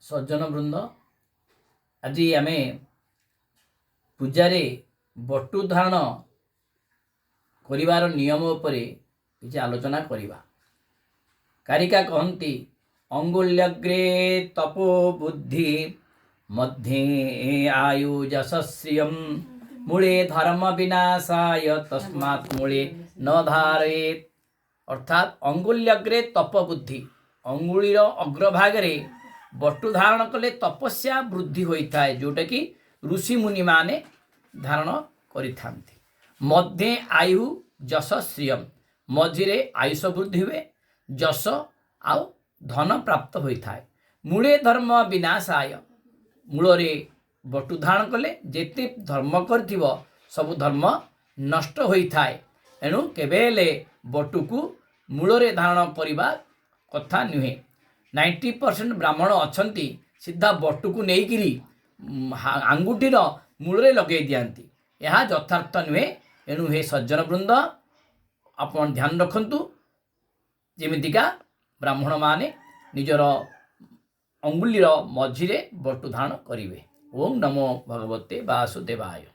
सज्जन वृंद आज आम पूजारे बटु धारण करिवार नियम उपरे किसी आलोचना करिवा। कारिका कहती अंगुल्यग्रे तपो बुद्धि मध्ये आयु यशस्रियम मूले धर्म विनाशाय तस्मात् मूले न धारेत। अर्थात अंगुल्यग्रे तप बुद्धि अंगुलीर अग्रभागे बटु धारण कले तपस्या वृद्धि होता है जोटा कि ऋषि मुनि माने धारण करिथांती। मध्ये आयु जश श्रियम मझिरे आयुष वृद्धि हुए जश आउ धन प्राप्त होता है। मूले धर्म विनाशाय मूल बटु धारण कले जेते धर्म कर सब धर्म नष्ट होता है। एणु केबेले बटु को मूल धारण करने कथा नुहे। 90% ब्राह्मण अछंती सीधा बटु को लेकिरी आंगुठीर मूल लगे दिखाती। यह यथार्थ नुहे। एणु हे सज्जन वृंद आपण ध्यान रखंतु जेमितिका ब्राह्मण माने निजर अंगुलीर मझिरे बटु धारण करिवे। ओम नमो भगवते वासुदेवाय।